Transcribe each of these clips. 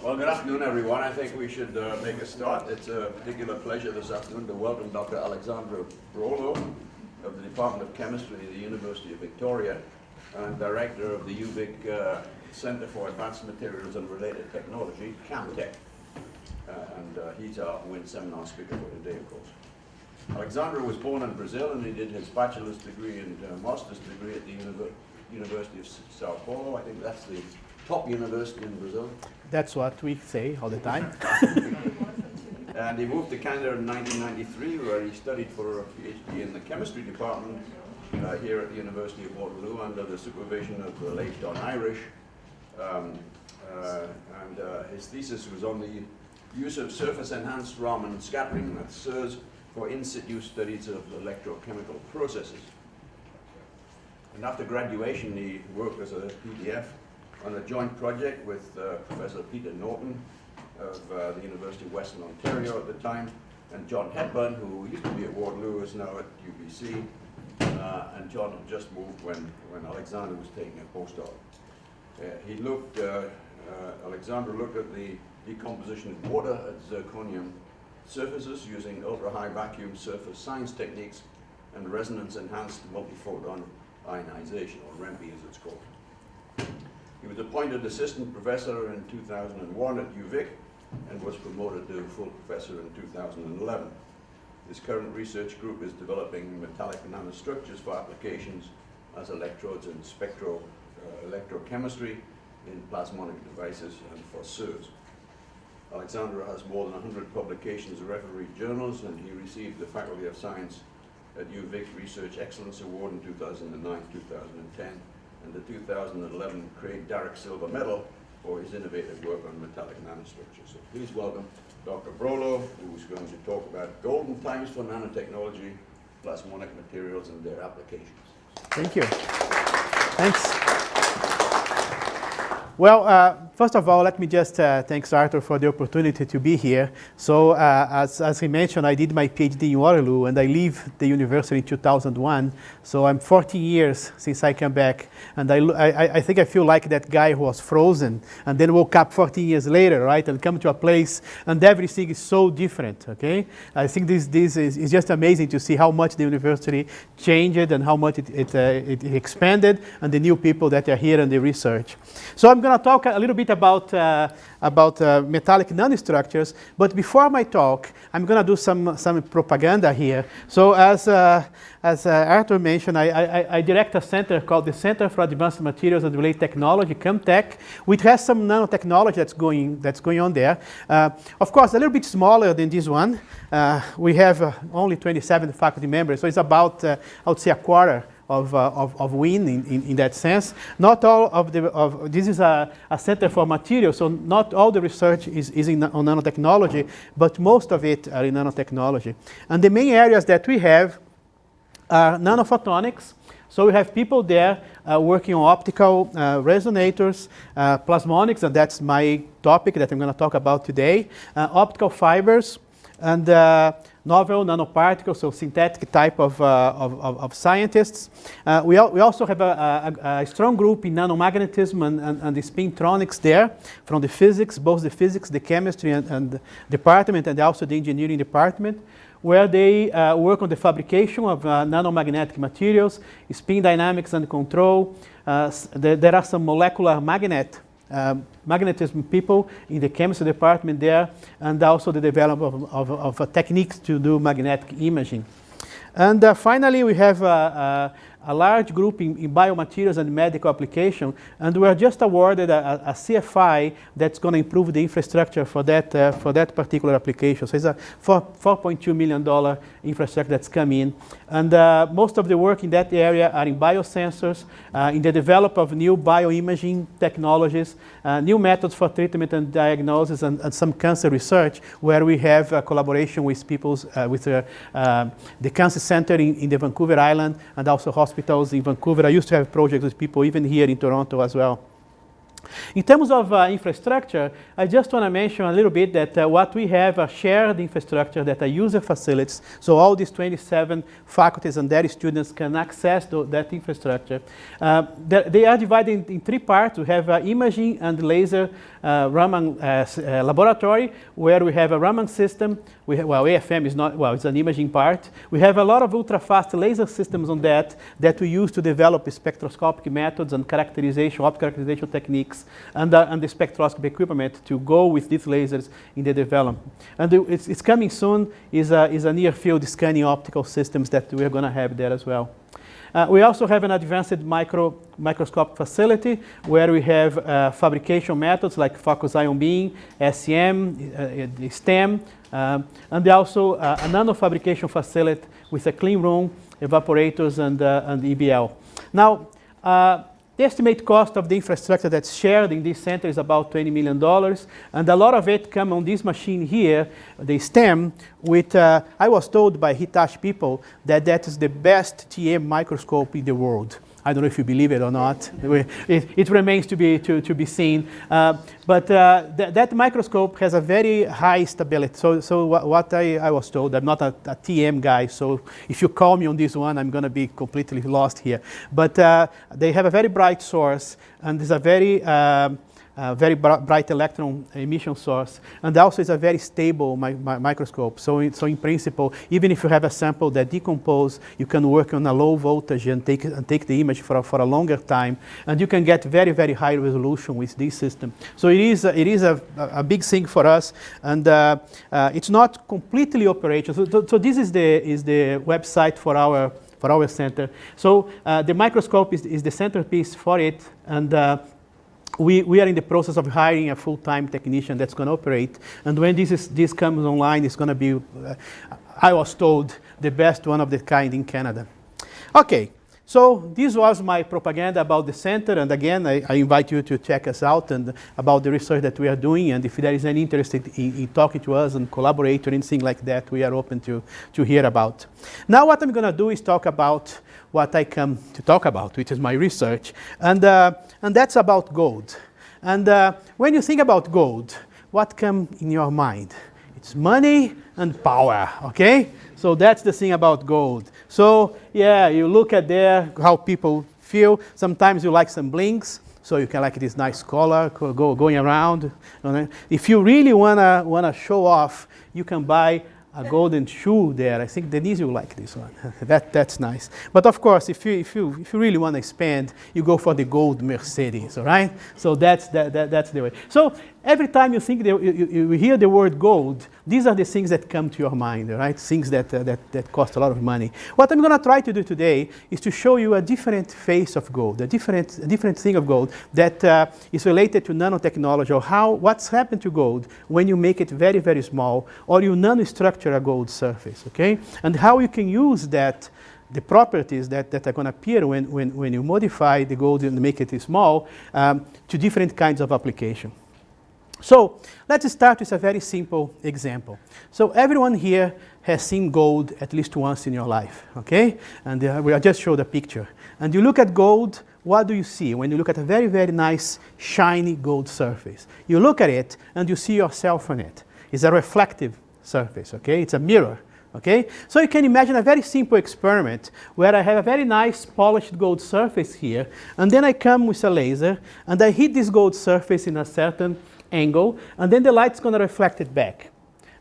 Well, good afternoon, everyone. I think we should make a start. It's a particular pleasure this afternoon to welcome Dr. Alexandre Brolo of the Department of Chemistry at the University of Victoria and Director of the UVic Center for Advanced Materials and Related Technology, CAMTEC. He's our WIN seminar speaker for today, of course. Alexandre was born in Brazil, and he did his bachelor's degree and master's degree at the University of Sao Paulo. I think that's the top university in Brazil. That's what we say all the time. And he moved to Canada in 1993, where he studied for a PhD in the chemistry department here at the University of Waterloo under the supervision of the late Don Irish. His thesis was on the use of surface-enhanced Raman scattering, that's SIRS, for in-situ studies of electrochemical processes. And after graduation, he worked as a PDF on a joint project with Professor Peter Norton of the University of Western Ontario at the time, and John Hepburn, who used to be at Waterloo, is now at UBC. And John had just moved when Alexandre was taking a postdoc. Alexandre looked at the decomposition of water at zirconium surfaces using ultra-high vacuum surface science techniques and resonance-enhanced multiphoton ionization, or REMPI as it's called. He was appointed assistant professor in 2001 at UVic and was promoted to full professor in 2011. His current research group is developing metallic nanostructures for applications as electrodes in spectroelectrochemistry, in plasmonic devices, and for SIRS. Alexandre has more than 100 publications in refereed journals, and he received the Faculty of Science at UVic Research Excellence Award in 2009-2010, and the 2011 Craig Darrick Silver Medal for his innovative work on metallic nanostructures. So please welcome Dr. Brolo, who's going to talk about golden times for nanotechnology, plasmonic materials, and their applications. Thank you. Thanks. Well, first of all, let me just thank Arthur for the opportunity to be here. So, as he mentioned, I did my PhD in Waterloo, and I leave the university in 2001. So I'm 40 years since I came back, and I think I feel like that guy who was frozen and then woke up 40 years later, right, and come to a place, and everything is so different. Okay, I think this is just amazing to see how much the university changed and how much it expanded, and the new people that are here in the research. So I'm going to talk a little bit about metallic nanostructures, but before my talk, I'm going to do some propaganda here. So as Arthur mentioned, I direct a center called the Center for Advanced Materials and Related Technology, CAMTEC, which has some nanotechnology that's going on there. Of course, a little bit smaller than this one. We have only 27 faculty members, so it's about, I would say, a quarter of WIN in that sense. Not all of this is a center for materials, so not all the research is on nanotechnology, but most of it are in nanotechnology. And the main areas that we have are nanophotonics. So we have people there working on optical resonators, plasmonics, and that's my topic that I'm going to talk about today, optical fibers, and novel nanoparticles, so synthetic type of scientists. We also have a strong group in nanomagnetism and the spintronics there, from the physics, both the physics, the chemistry and department, and also the engineering department, where they work on the fabrication of nanomagnetic materials, spin dynamics and control. There are some molecular magnetism people in the chemistry department there, and also the development of techniques to do magnetic imaging. And finally, we have a large group in biomaterials and medical application, and we are just awarded a CFI that's going to improve the infrastructure for that particular application. So it's a $4.2 million infrastructure that's come in, and most of the work in that area are in biosensors, in the development of new bioimaging technologies, new methods for treatment and diagnosis, and some cancer research, where we have a collaboration with the Cancer Center in the Vancouver Island, and also hospitals in Vancouver. I used to have projects with people even here in Toronto as well. In terms of infrastructure, I just want to mention a little bit that what we have a shared infrastructure that are user facilities. So all these 27 faculties and their students can access that infrastructure. They are divided in three parts. We have imaging and laser Raman laboratory, where we have a Raman system. Well, AFM is not, well, it's an imaging part. We have a lot of ultra-fast laser systems on that we use to develop spectroscopic methods and characterization, optical characterization techniques, and the spectroscopy equipment to go with these lasers in the development. And it's coming soon is a near-field scanning optical systems that we're going to have there as well. We also have an advanced microscope facility where we have fabrication methods like focus ion beam, SEM, STEM, and also a nano fabrication facility with a clean room, evaporators, and EBL. Now, the estimate cost of the infrastructure that's shared in this center is about $20 million, and a lot of it comes on this machine here, the STEM, with, I was told by Hitachi people that that is the best TM microscope in the world. I don't know if you believe it or not. It remains to be seen. But that microscope has a very high stability. So what I was told, I'm not a TM guy, so if you call me on this one, I'm going to be completely lost here. But they have a very bright source, and there's a very bright electron emission source, and also it's a very stable microscope. So in principle, even if you have a sample that decomposes, you can work on a low voltage and take the image for a longer time, and you can get very, very high resolution with this system. So it is a big thing for us, and it's not completely operational. So this is the website for our center. So the microscope is the centerpiece for it, and we are in the process of hiring a full-time technician that's going to operate. And when this comes online, it's going to be, I was told, the best one of the kind in Canada. Okay, so this was my propaganda about the center. And again, I invite you to check us out and about the research that we are doing. And if there is any interest in talking to us and collaborate or anything like that, we are open to hear about. Now what I'm going to do is talk about what I come to talk about, which is my research, and that's about gold. And when you think about gold, what comes in your mind? It's money and power, okay? So that's the thing about gold. So yeah, you look at there, how people feel. Sometimes you like some blings, so you can like this nice collar going around. If you really wanna show off, you can buy a golden shoe there. I think Denise will like this one. That's nice. But of course, if you really want to spend, you go for the gold Mercedes, all right? So that's the way. So every time you think you hear the word gold, these are the things that come to your mind, right? Things that cost a lot of money. What I'm going to try to do today is to show you a different face of gold, a different thing of gold that is related to nanotechnology, or what's happened to gold when you make it very, very small, or you nanostructure a gold surface, okay? And how you can use that, the properties that are going to appear when you modify the gold and make it small to different kinds of application. So let's start with a very simple example. So everyone here has seen gold at least once in your life, okay? And we just showed a picture. And you look at gold, what do you see when you look at a very, very nice, shiny gold surface? You look at it and you see yourself on it. It's a reflective surface, okay? It's a mirror, okay? So you can imagine a very simple experiment where I have a very nice polished gold surface here, and then I come with a laser and I hit this gold surface in a certain angle, and then the light's going to reflect it back.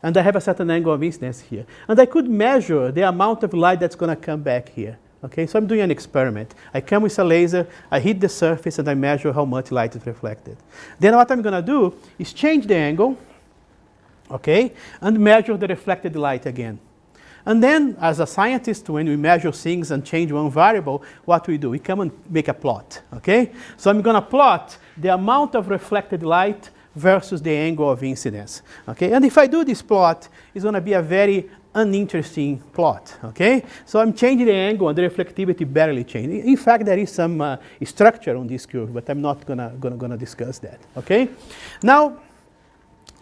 And I have a certain angle of incidence here. And I could measure the amount of light that's going to come back here. Okay, so I'm doing an experiment. I come with a laser, I hit the surface, and I measure how much light is reflected. Then what I'm going to do is change the angle, okay, and measure the reflected light again. And then, as a scientist, when we measure things and change one variable, what we do? We come and make a plot, okay? So I'm going to plot the amount of reflected light versus the angle of incidence, okay? And if I do this plot, it's going to be a very uninteresting plot, okay? So I'm changing the angle and the reflectivity barely changed. In fact, there is some structure on this curve, but I'm not gonna discuss that, okay? Now,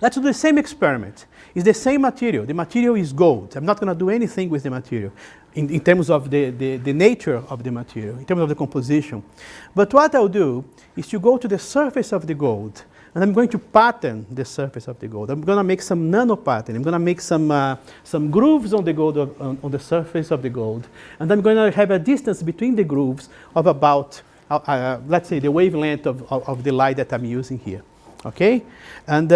Let's do the same experiment. It's the same material. The material is gold. I'm not going to do anything with the material in terms of the nature of the material, in terms of the composition. But what I'll do is to go to the surface of the gold, and I'm going to pattern the surface of the gold. I'm going to make some nano pattern. I'm going to make some grooves on the gold, on the surface of the gold. And I'm going to have a distance between the grooves of about, let's say, the wavelength of the light that I'm using here. Okay? And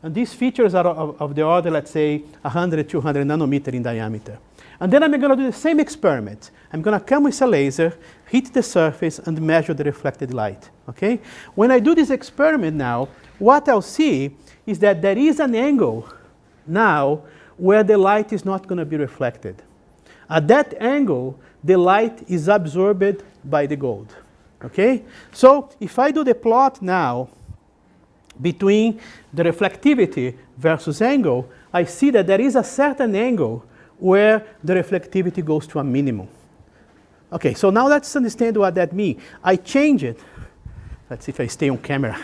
these features are of the order, let's say, 100, 200 nanometer in diameter. And then I'm going to do the same experiment. I'm going to come with a laser, hit the surface, and measure the reflected light. Okay? When I do this experiment now, what I'll see is that there is an angle now where the light is not going to be reflected. At that angle, the light is absorbed by the gold. Okay? So if I do the plot now between the reflectivity versus angle, I see that there is a certain angle where the reflectivity goes to a minimum. Okay, so now let's understand what that means. I change it. Let's see if I stay on camera.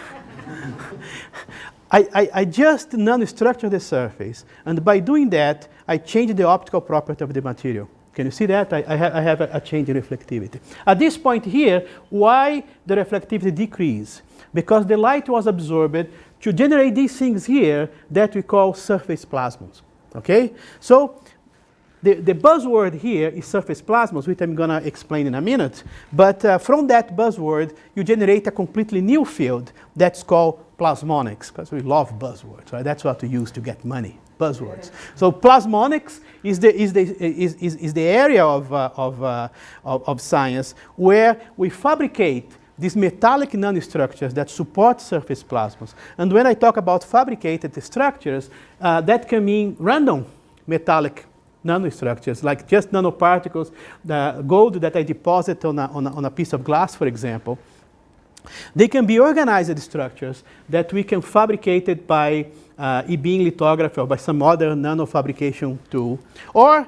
I just nanostructure the surface, and by doing that, I change the optical property of the material. Can you see that? I have a change in reflectivity. At this point here, why the reflectivity decrease? Because the light was absorbed to generate these things here that we call surface plasmons. Okay? So the buzzword here is surface plasmons, which I'm going to explain in a minute. But from that buzzword, you generate a completely new field that's called plasmonics, because we love buzzwords. Right? That's what we use to get money. Buzzwords. So plasmonics is the area of science where we fabricate these metallic nanostructures that support surface plasmons. And when I talk about fabricated structures, that can mean random metallic nanostructures, like just nanoparticles, the gold that I deposit on a piece of glass, for example. They can be organized structures that we can fabricate it by e-beam lithography or by some other nanofabrication tool. Or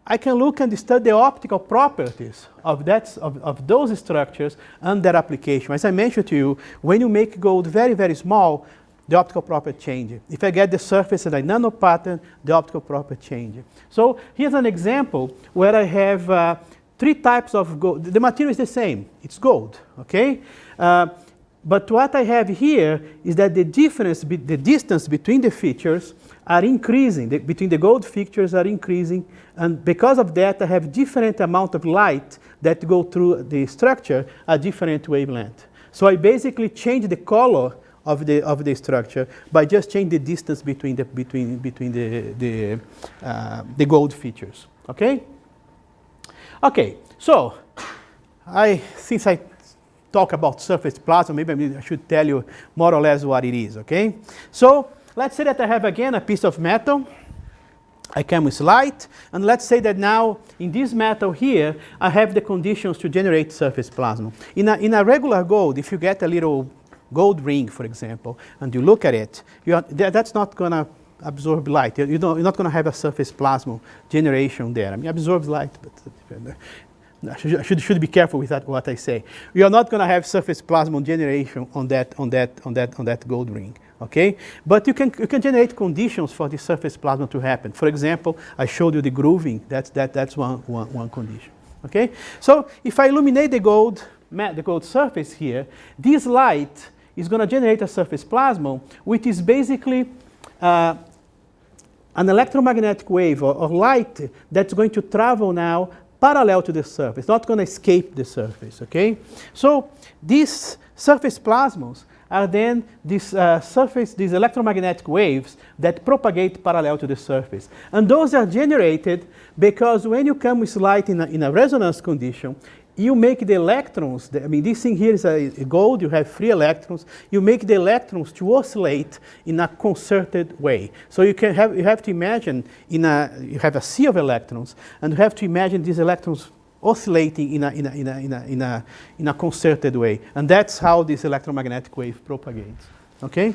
I can look and study the optical properties of those structures and their application. As I mentioned to you, when you make gold very, very small, the optical property changes. If I get the surface and I nano pattern, the optical property changes. So here's an example where I have 3 types of gold. The material is the same. It's gold, okay? But what I have here is that the distance between the features are increasing. Between the gold features are increasing. And because of that, I have different amount of light that go through the structure at different wavelength. So I basically change the color of the structure by just changing the distance between the gold features. Okay? Okay, so since I talk about surface plasma, maybe I should tell you more or less what it is, okay? So let's say that I have again a piece of metal. I come with light, and let's say that now in this metal here, I have the conditions to generate surface plasma. In a regular gold, if you get a little gold ring, for example, and you look at it, that's not going to absorb light. You're not going to have a surface plasma generation there. I mean, it absorbs light, but I should be careful with what I say. You are not going to have surface plasma generation on that gold ring. Okay, but you can generate conditions for the surface plasma to happen. For example, I showed you the grooving. That's one condition. Okay, so if I illuminate the gold surface here, this light is going to generate a surface plasma, which is basically an electromagnetic wave or light that's going to travel now parallel to the surface, not going to escape the surface. Okay, so these surface plasmas are then these electromagnetic waves that propagate parallel to the surface. And those are generated because when you come with light in a resonance condition, you make the electrons, this thing here is a gold, you have free electrons, you make the electrons to oscillate in a concerted way. So you have to imagine you have a sea of electrons, and you have to imagine these electrons oscillating in a concerted way. And that's how this electromagnetic wave propagates. Okay?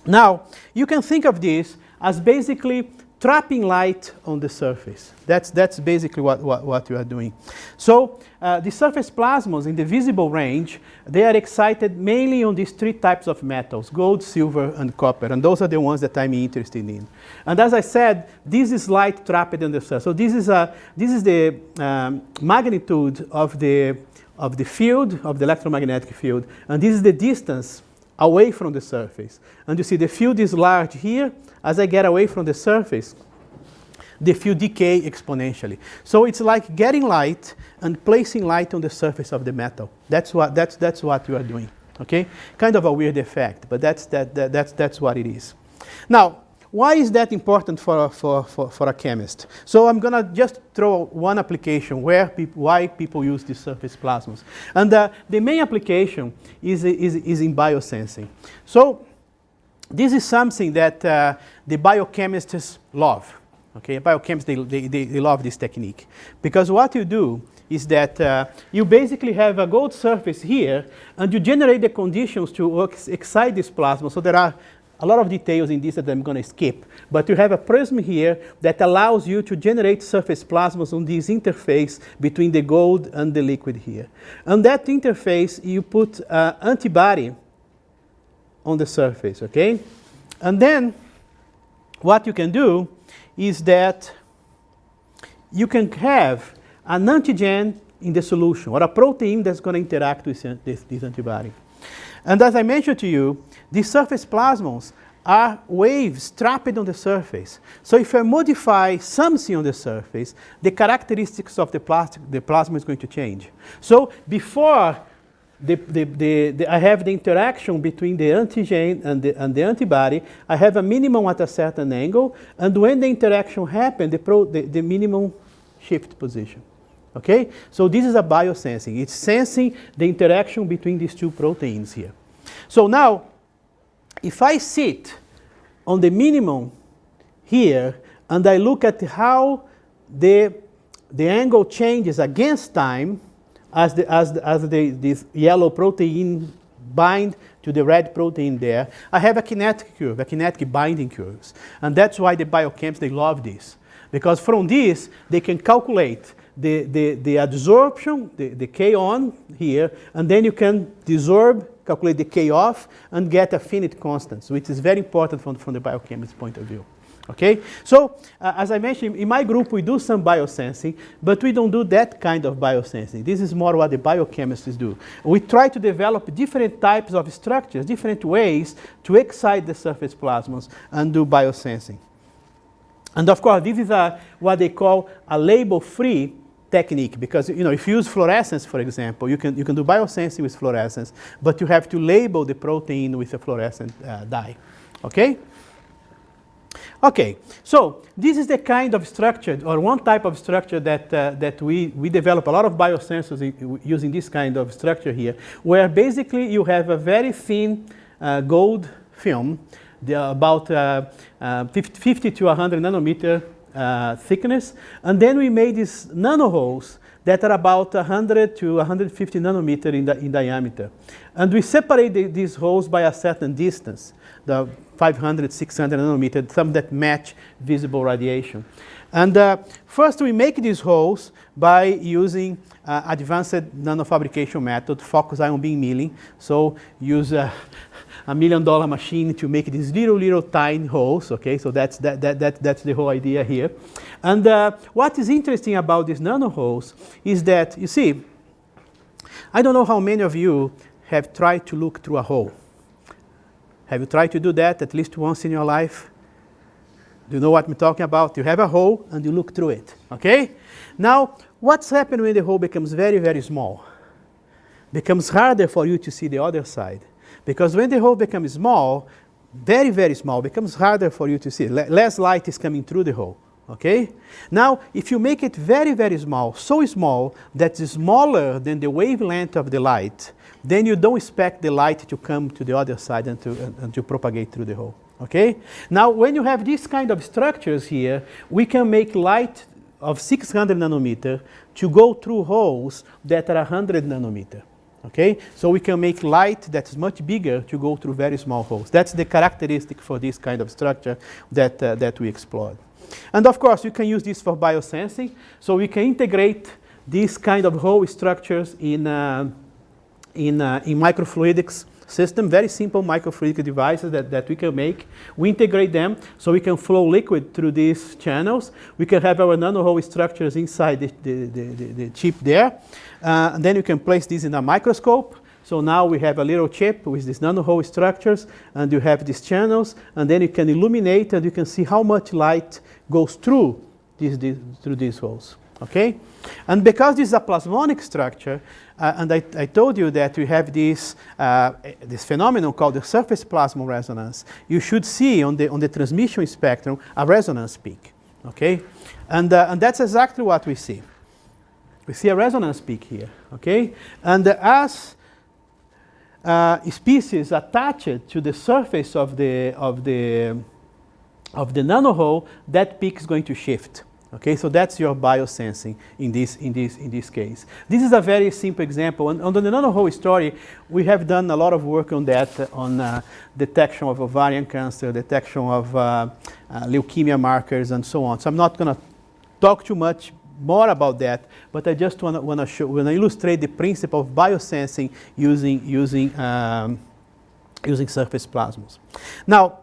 Now, you can think of this as basically trapping light on the surface. That's basically what you are doing. So the surface plasmons in the visible range, they are excited mainly on these three types of metals: gold, silver, and copper. And those are the ones that I'm interested in. And as I said, this is light trapped on the surface. So this is the magnitude of the field, of the electromagnetic field. And this is the distance away from the surface. And you see the field is large here. As I get away from the surface, the field decay exponentially. So it's like getting light and placing light on the surface of the metal. That's what you are doing. Okay, kind of a weird effect, but that's what it is. Now, why is that important for a chemist? So I'm gonna just throw one application why people use these surface plasmons, and the main application is in biosensing. So this is something that the biochemists love. Okay, biochemists, they love this technique. Because what you do is that you basically have a gold surface here, and you generate the conditions to excite this plasma. So there are a lot of details in this that I'm going to skip. But you have a prism here that allows you to generate surface plasmas on this interface between the gold and the liquid here. On that interface, you put antibody on the surface, okay? And then what you can do is that you can have an antigen in the solution, or a protein that's going to interact with this antibody. And as I mentioned to you, these surface plasmons are waves trapped on the surface. So if I modify something on the surface, the characteristics of the plasma is going to change. So before I have the interaction between the antigen and the antibody, I have a minimum at a certain angle, and when the interaction happens, the minimum shift position. Okay? So this is a biosensing. It's sensing the interaction between these two proteins here. So now, if I sit on the minimum here, and I look at how the angle changes against time, as this yellow protein bind to the red protein there, I have a kinetic curve, a kinetic binding curves. And that's why the biochemists, they love this. Because from this, they can calculate the adsorption, the K on here, and then you can desorb, calculate the K off, and get affinity constants, which is very important from the biochemist's point of view. Okay, so as I mentioned, in my group we do some biosensing, but we don't do that kind of biosensing. This is more what the biochemists do. We try to develop different types of structures, different ways to excite the surface plasmons and do biosensing. And of course, this is what they call a label-free technique, because if you use fluorescence, for example, you can do biosensing with fluorescence, but you have to label the protein with a fluorescent dye. Okay. Okay, so this is the kind of structure, or one type of structure that we develop a lot of biosensors using this kind of structure here, where basically you have a very thin gold film, about 50 to 100 nanometer thickness, and then we made these nanoholes that are about 100 to 150 nanometer in diameter. And we separate these holes by a certain distance, the 500, 600 nanometer, some that match visible radiation. And first we make these holes by using advanced nanofabrication method, focus ion beam milling. So use a $1 million machine to make these little tiny holes. Okay, so that's the whole idea here. And what is interesting about these nanoholes is that, you see, I don't know how many of you have tried to look through a hole. Have you tried to do that at least once in your life? Do you know what I'm talking about? You have a hole and you look through it, okay? Now, what's happened when the hole becomes very, very small? Becomes harder for you to see the other side. Because when the hole becomes small, very, very small, becomes harder for you to see. Less light is coming through the hole, okay? Now, if you make it very, very small, so small that it's smaller than the wavelength of the light, then you don't expect the light to come to the other side and to propagate through the hole, okay? Now, when you have these kind of structures here, we can make light of 600 nanometer to go through holes that are 100 nanometer, Okay, so we can make light that's much bigger to go through very small holes. That's the characteristic for this kind of structure that we explored. And of course, you can use this for biosensing. So we can integrate these kind of hole structures in microfluidics system, very simple microfluidic devices that we can make. We integrate them so we can flow liquid through these channels. We can have our nanohole structures inside the chip there. And then you can place this in a microscope. So now we have a little chip with these nanohole structures, and you have these channels, and then you can illuminate, and you can see how much light goes through these holes. Okay? And because this is a plasmonic structure, and I told you that we have this phenomenon called the surface plasmon resonance, you should see on the transmission spectrum a resonance peak. Okay? And that's exactly what we see. We see a resonance peak here. Okay? And as species attached to the surface of the nanohole, that peak is going to shift. Okay, so that's your biosensing in this case. This is a very simple example. And on the nanohole story, we have done a lot of work on that, on detection of ovarian cancer, detection of leukemia markers, and so on. So I'm not going to talk too much more about that, but I just want to illustrate the principle of biosensing using surface plasmons. Now,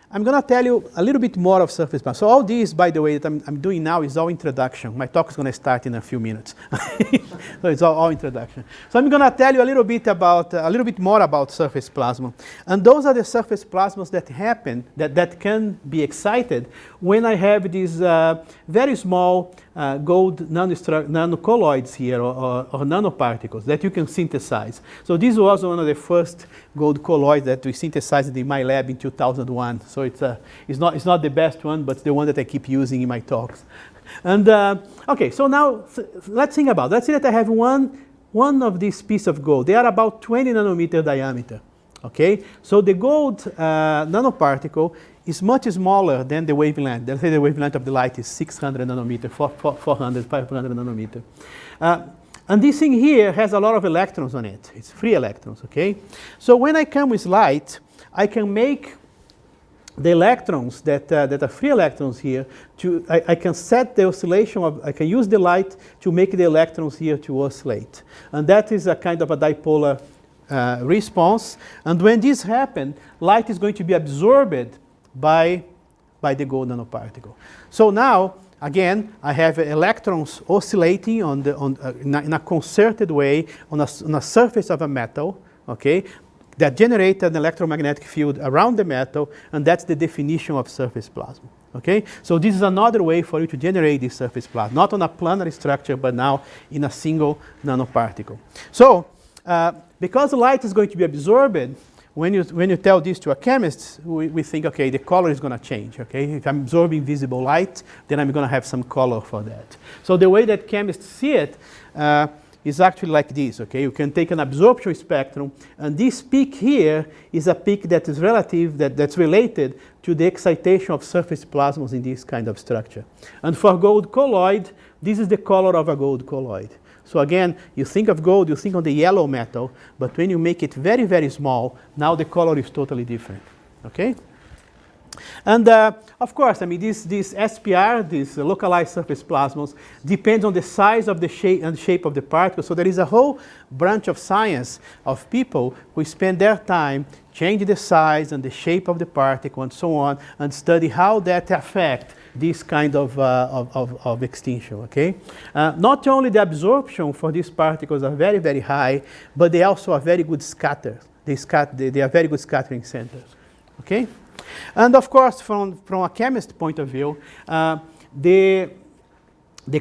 I'm going to tell you a little bit more of surface plasmon. So all these, by the way, that I'm doing now is all introduction. My talk is going to start in a few minutes. So it's all introduction. So I'm going to tell you a little bit more about surface plasmon. And those are the surface plasmons that happen, that can be excited when I have these very small gold nanocolloids here, or nanoparticles that you can synthesize. So this was one of the first gold colloids that we synthesized in my lab in 2001. So it's not the best one, but it's the one that I keep using in my talks. And okay, so now let's think about it. Let's say that I have one of these pieces of gold. They are about 20 nanometer diameter. Okay, so the gold nanoparticle is much smaller than the wavelength. Let's say the wavelength of the light is 600 nanometer, 400, 500 nanometer. And this thing here has a lot of electrons on it. It's free electrons, okay? So when I come with light, I can make the electrons that are free electrons here, I can set the oscillation I can use the light to make the electrons here to oscillate. And that is a kind of a dipolar response. And when this happens, light is going to be absorbed by the gold nanoparticle. So now, again, I have electrons oscillating in a concerted way on a surface of a metal, okay, that generate an electromagnetic field around the metal, and that's the definition of surface plasma. Okay, so this is another way for you to generate this surface plasma, not on a planar structure, but now in a single nanoparticle. So, because light is going to be absorbed, when you tell this to a chemist, we think, okay, the color is going to change. Okay, if I'm absorbing visible light, then I'm going to have some color for that. So the way that chemists see it is actually like this. Okay, you can take an absorption spectrum, and this peak here is a peak that is that's related to the excitation of surface plasmons in this kind of structure. And for gold colloid, this is the color of a gold colloid. So again, you think of gold, you think of the yellow metal, but when you make it very, very small, now the color is totally different. Okay? And of course, I mean, this SPR, these localized surface plasmons, depends on the size of the shape of the particle. So there is a whole branch of science of people who spend their time changing the size and the shape of the particle and so on, and study how that affects this kind of extinction, okay? Not only the absorption for these particles are very, very high, but they also are very good scatters. They are very good scattering centers, okay? And of course, from a chemist point of view, the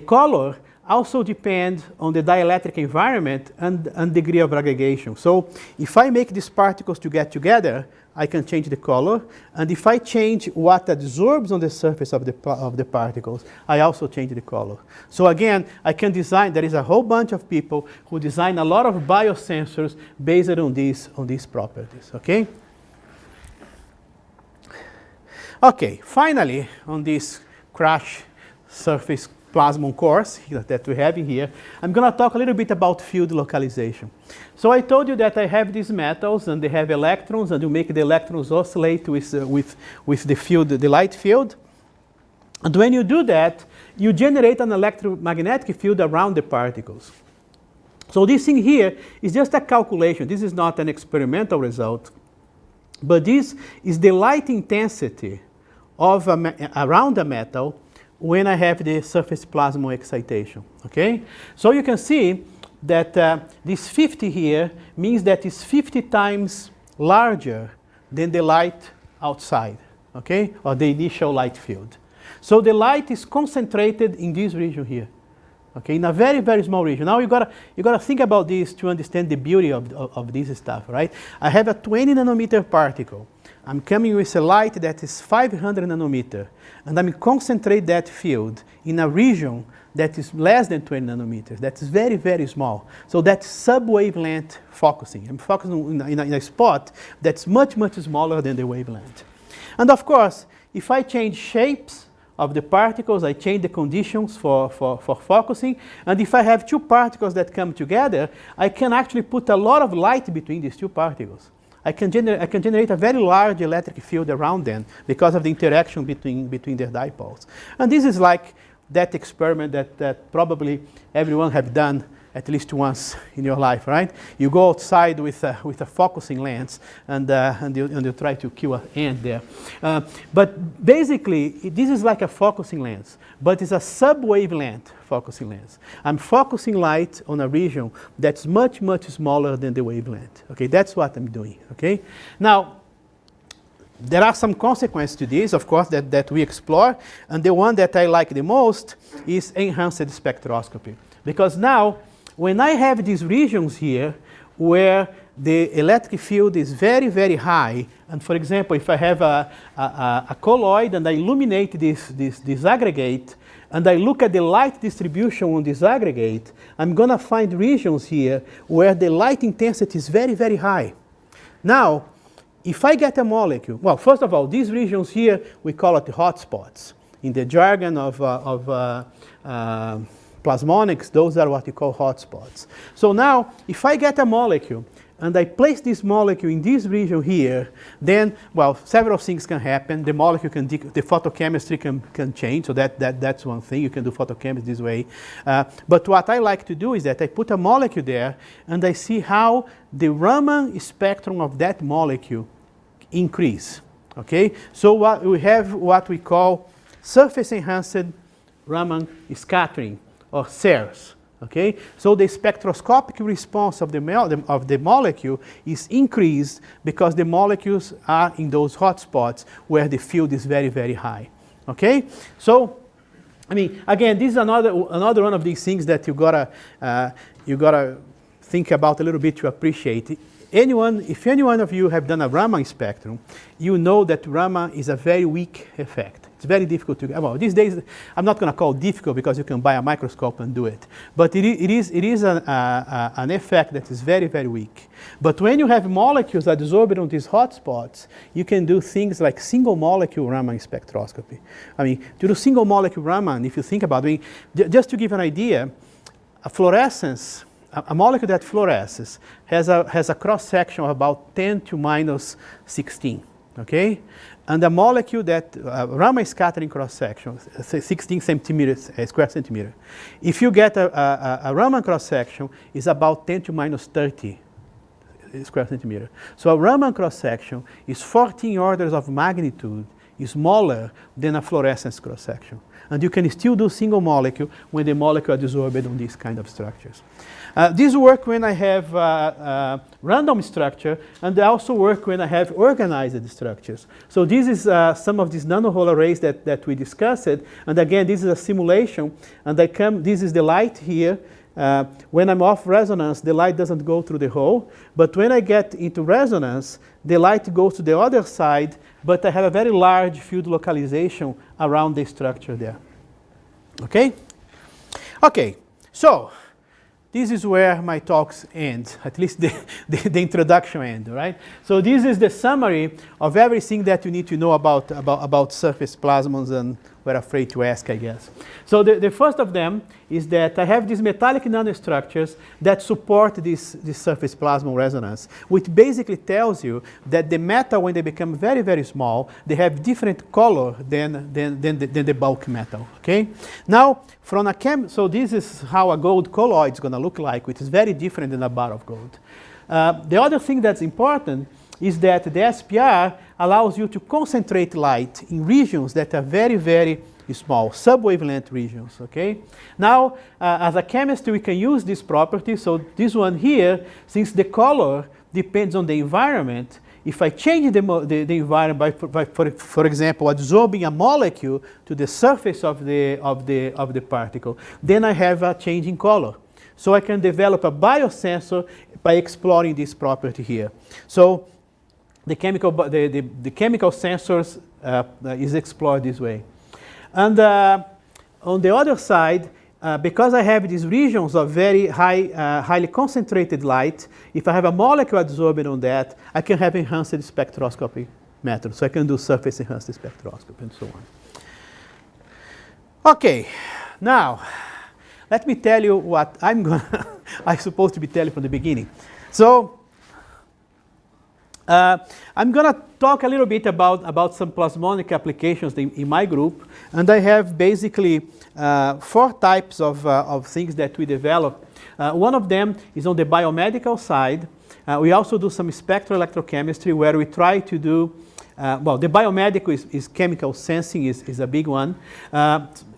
color also depends on the dielectric environment and degree of aggregation. So if I make these particles to get together, I can change the color. And if I change what absorbs on the surface of the particles, I also change the color. So again, I can design, there is a whole bunch of people who design a lot of biosensors based on these properties, okay? Okay, finally, on this crash surface Plasmon course that we have here, I'm going to talk a little bit about field localization. So I told you that I have these metals and they have electrons, and you make the electrons oscillate with the field, the light field. And when you do that, you generate an electromagnetic field around the particles. So this thing here is just a calculation. This is not an experimental result, but this is the light intensity of around a metal when I have the surface plasmon excitation, okay? So you can see that this 50 here means that it's 50 times larger than the light outside, okay? Or the initial light field. So the light is concentrated in this region here, okay? In a very, very small region. Now you gotta think about this to understand the beauty of this stuff, right? I have a 20 nanometer particle. I'm coming with a light that is 500 nanometer, and I'm concentrate that field in a region that is less than 20 nanometers. That is very, very small. So that's sub-wavelength focusing. I'm focusing in a spot that's much, much smaller than the wavelength. And of course, if I change shapes of the particles, I change the conditions for focusing, and if I have two particles that come together, I can actually put a lot of light between these two particles. I can generate a very large electric field around them because of the interaction between their dipoles. And this is like that experiment that probably everyone have done at least once in your life, right? You go outside with a focusing lens and you try to kill an ant there. But basically, this is like a focusing lens, but it's a sub-wavelength focusing lens. I'm focusing light on a region that's much, much smaller than the wavelength. Okay, that's what I'm doing, okay? Now, there are some consequences to this, of course, that we explore, and the one that I like the most is enhanced spectroscopy. Because now, when I have these regions here where the electric field is very, very high, and for example, if I have a colloid and I illuminate this aggregate, and I look at the light distribution on this aggregate, I'm going to find regions here where the light intensity is very, very high. Now, if I get a molecule, well, first of all, these regions here, we call it hotspots. In the jargon of Plasmonics, those are what you call hotspots. So now, if I get a molecule and I place this molecule in this region here, then, well, several things can happen. The molecule can, the photochemistry can change, so that's one thing. You can do photochemistry this way. But what I like to do is that I put a molecule there and I see how the Raman spectrum of that molecule increase, okay? So we have what we call surface enhanced Raman scattering, or SERS, okay? So the spectroscopic response of the molecule is increased because the molecules are in those hotspots where the field is very, very high, okay? So, I mean, again, this is another one of these things that you gotta think about a little bit to appreciate it. If any one of you have done a Raman spectrum, you know that Raman is a very weak effect. It's very difficult to, well, these days, I'm not going to call it difficult because you can buy a microscope and do it. But it is an effect that is very, very weak. But when you have molecules adsorbed on these hotspots, you can do things like single molecule Raman spectroscopy. I mean, to do single molecule Raman, if you think about it, just to give an idea, a fluorescence, a molecule that fluoresces has a cross-section of about 10 to minus 16, okay? And a molecule that Raman scattering cross-section, 16 centimeters, square centimeter. If you get a Raman cross-section, is about 10 to minus 30 square centimeter. So a Raman cross-section is 14 orders of magnitude smaller than a fluorescence cross-section. And you can still do single molecule when the molecule is adsorbed on these kind of structures. This work when I have random structure, and they also work when I have organized structures. So this is some of these nanohole arrays that we discussed. And again, this is a simulation. And this is the light here. When I'm off resonance, the light doesn't go through the hole. But when I get into resonance, the light goes to the other side, but I have a very large field localization around the structure there. Okay? Okay, so this is where my talks end, at least the introduction end, right? So this is the summary of everything that you need to know about surface plasmons and were afraid to ask, I guess. So the first of them is that I have these metallic nanostructures that support this surface plasmon resonance, which basically tells you that the metal, when they become very, very small, they have different color than the bulk metal, okay? Now, so this is how a gold colloid is going to look like, which is very different than a bar of gold. The other thing that's important is that the SPR allows you to concentrate light in regions that are very, very small, sub-wavelength regions, okay? Now, as a chemist, we can use this property. So this one here, since the color depends on the environment, if I change the environment by for example, absorbing a molecule to the surface of the particle, then I have a change in color. So I can develop a biosensor by exploring this property here. So the chemical sensors is explored this way. And on the other side, because I have these regions of very highly concentrated light, if I have a molecule absorbing on that, I can have enhanced spectroscopy method. So I can do surface enhanced spectroscopy and so on. Okay, now let me tell you what I'm supposed to be telling from the beginning. So I'm going to talk a little bit about some plasmonic applications in my group, and I have basically 4 types of things that we develop. One of them is on the biomedical side. We also do some spectroelectrochemistry where we try to do, well, the biomedical is chemical sensing is a big one.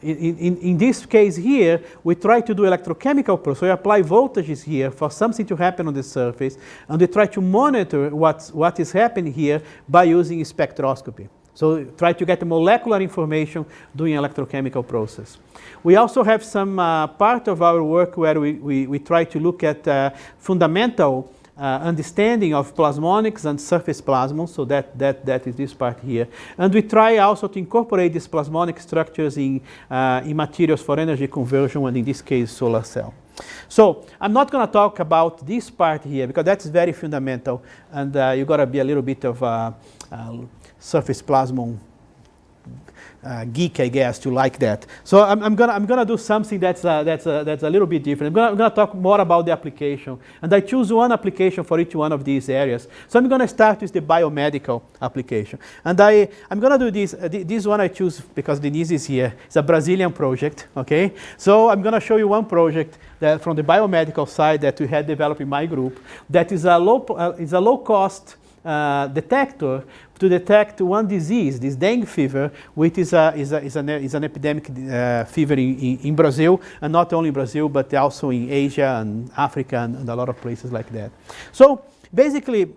In this case here, we try to do electrochemical process. So we apply voltages here for something to happen on the surface, and we try to monitor what is happening here by using spectroscopy. So try to get the molecular information doing electrochemical process. We also have some part of our work where we try to look at fundamental understanding of plasmonics and surface plasmon, so that is this part here. And we try also to incorporate these plasmonic structures in materials for energy conversion, and in this case, solar cell. So I'm not going to talk about this part here because that's very fundamental, and you got to be a little bit of surface plasmon geek, I guess, to like that. So I'm gonna do something that's a little bit different. I'm gonna talk more about the application, and I choose one application for each one of these areas. So I'm gonna start with the biomedical application, and I'm gonna do this. This one I choose because Denise is here. It's a Brazilian project, okay? So I'm gonna show you one project that from the biomedical side that we had developed in my group. That is a low cost detector to detect one disease, this dengue fever, which is an epidemic fever in Brazil, and not only in Brazil, but also in Asia and Africa and a lot of places like that. So basically,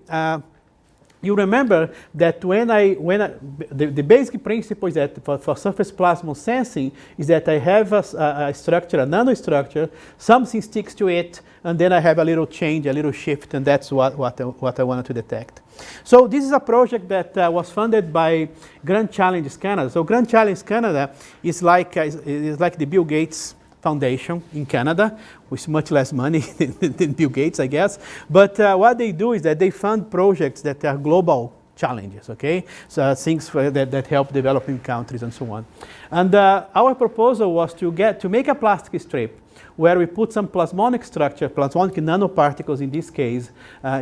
you remember that the basic principle is that for surface plasmon sensing is that I have a structure, a nanostructure, something sticks to it, and then I have a little change, a little shift, and that's what I wanted to detect. So this is a project that was funded by Grand Challenge Canada. So Grand Challenge Canada is like the Bill Gates Foundation in Canada, with much less money than Bill Gates, I guess. But what they do is that they fund projects that are global challenges, okay? So things that help developing countries and so on. And our proposal was to make a plastic strip where we put some plasmonic structure, plasmonic nanoparticles in this case.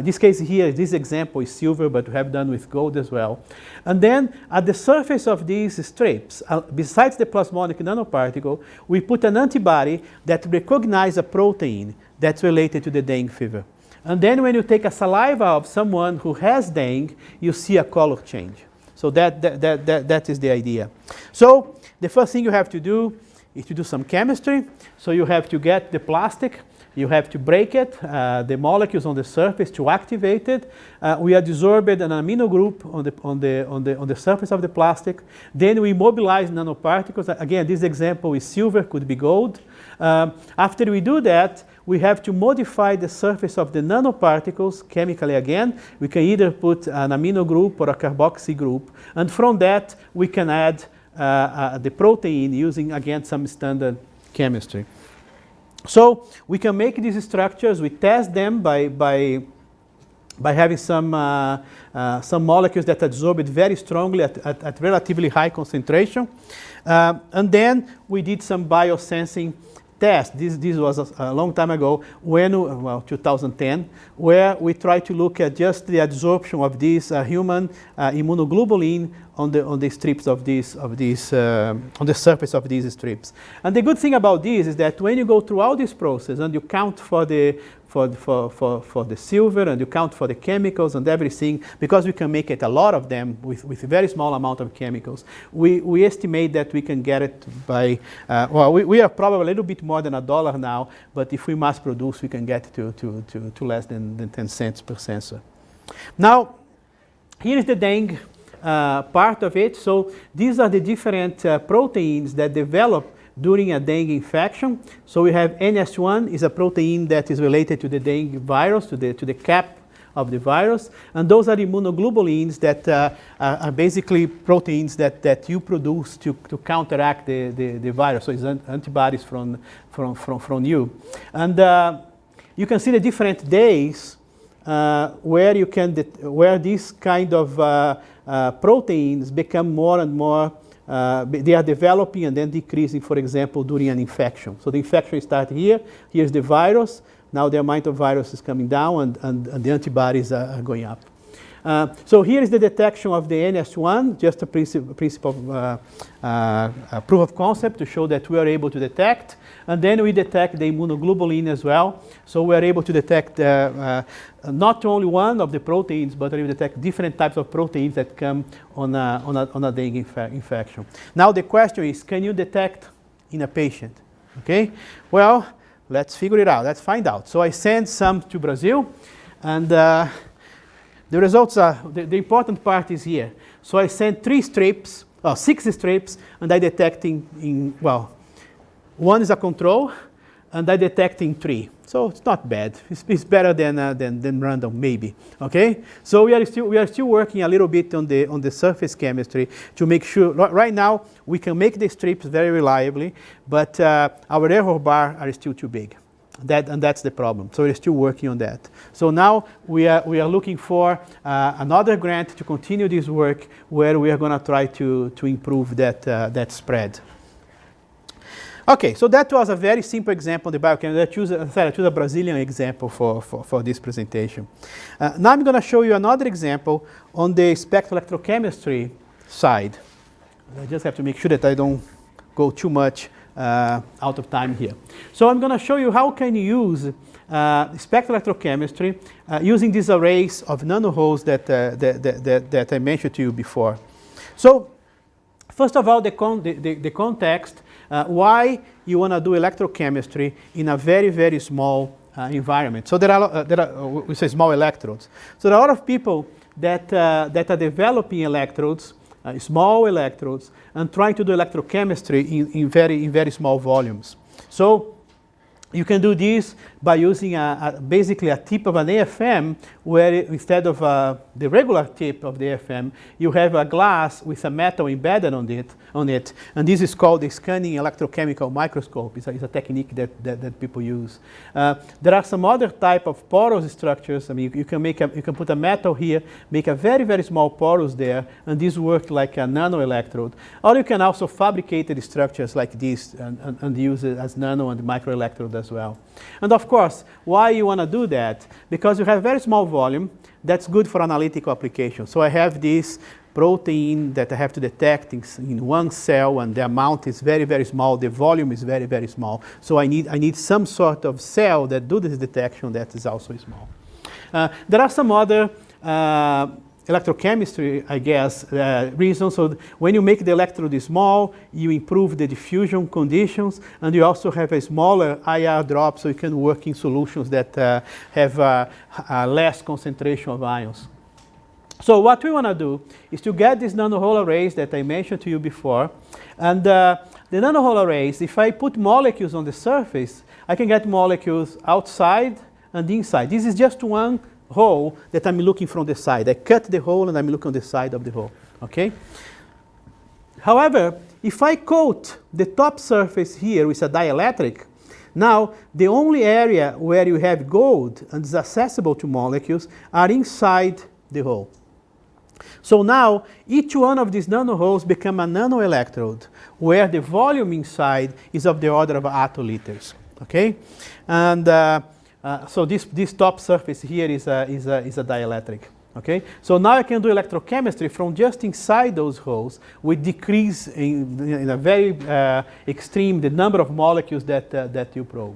This case here, this example is silver, but we have done with gold as well. And then at the surface of these strips, besides the plasmonic nanoparticle, we put an antibody that recognizes a protein that's related to the dengue fever. And then when you take a saliva of someone who has dengue, you see a color change. So that is the idea. So the first thing you have to do is to do some chemistry. So you have to get the plastic, you have to break it, the molecules on the surface to activate it. We adsorb an amino group on the surface of the plastic. Then we mobilize nanoparticles. Again, this example is silver, could be gold. After we do that, we have to modify the surface of the nanoparticles chemically again. We can either put an amino group or a carboxy group. And from that, we can add the protein using, again, some standard chemistry. So we can make these structures, we test them by by having some molecules that absorb it very strongly at relatively high concentration. And then we did some biosensing tests. This was a long time ago, when, well, 2010, where we tried to look at just the adsorption of this human immunoglobulin on the strips of these on the surface of these strips. And the good thing about this is that when you go throughout this process and you count for the silver and you count for the chemicals and everything, because we can make it a lot of them with a very small amount of chemicals, we estimate that we can get it by, well, we are probably a little bit more than $1 now, but if we mass produce, we can get to less than 10 cents per sensor. Now, here is the dengue part of it. So these are the different proteins that develop during a dengue infection. So we have NS1 is a protein that is related to the dengue virus, to the cap of the virus. And those are immunoglobulins that are basically proteins that you produce to counteract the virus. So it's antibodies from you. And you can see the different days where these kind of proteins become more and more, they are developing and then decreasing, for example, during an infection. So the infection starts here, here's the virus, now the amount of virus is coming down and the antibodies are going up. So here is the detection of the NS1, just a principle proof of concept to show that we are able to detect. And then we detect the immunoglobulin as well. So we are able to detect not only one of the proteins, but we detect different types of proteins that come on a dengue infection. Now the question is, can you detect in a patient? Okay, well, let's figure it out. Let's find out. So I sent some to Brazil, and the results are, the important part is here. So I sent 6 strips, and I detect well, one is a control, and I detect in 3. So it's not bad. It's better than random, maybe. Okay. So we are still working a little bit on the surface chemistry to make sure. Right now we can make the strips very reliably, but our error bar are still too big. And that's the problem. So we're still working on that. So now we are looking for another grant to continue this work, where we are going to try to improve that spread. Okay, so that was a very simple example of the biochemistry. I choose a Brazilian example for this presentation. Now I'm going to show you another example on the spectroelectrochemistry side. I just have to make sure that I don't go too much out of time here. So I'm going to show you how can you use spectroelectrochemistry using these arrays of nanoholes that I mentioned to you before. So first of all, the context, why you want to do electrochemistry in a very, very small environment. So there are we say small electrodes. So there are a lot of people that are developing electrodes, small electrodes, and trying to do electrochemistry in very small volumes. So you can do this by using basically a tip of an AFM, where instead of the regular tip of the AFM, you have a glass with a metal embedded on it, and this is called the scanning electrochemical microscope. It's a technique that people use. There are some other type of porous structures. I mean, you can put a metal here, make a very small porous there, and this works like a nanoelectrode. Or you can also fabricate the structures like this and use it as nano and microelectrode as well. And of course, why you want to do that? Because you have very small volume. That's good for analytical applications. So I have this protein that I have to detect in one cell, and the amount is very small. The volume is very small. So I need some sort of cell that do this detection that is also small. There are some other electrochemistry, I guess, reasons. So when you make the electrode small, you improve the diffusion conditions, and you also have a smaller IR drop, so you can work in solutions that have less concentration of ions. So what we want to do is to get these nanohole arrays that I mentioned to you before. And the nanohole arrays, if I put molecules on the surface, I can get molecules outside and inside. This is just one hole that I'm looking from the side. I cut the hole and I'm looking on the side of the hole. Okay? However, if I coat the top surface here with a dielectric, Now, the only area where you have gold and is accessible to molecules are inside the hole. So now, each one of these nanoholes become a nanoelectrode, where the volume inside is of the order of attoliters. Okay, and so this top surface here is a dielectric. Okay, so now I can do electrochemistry from just inside those holes with decrease in a very extreme the number of molecules that you probe.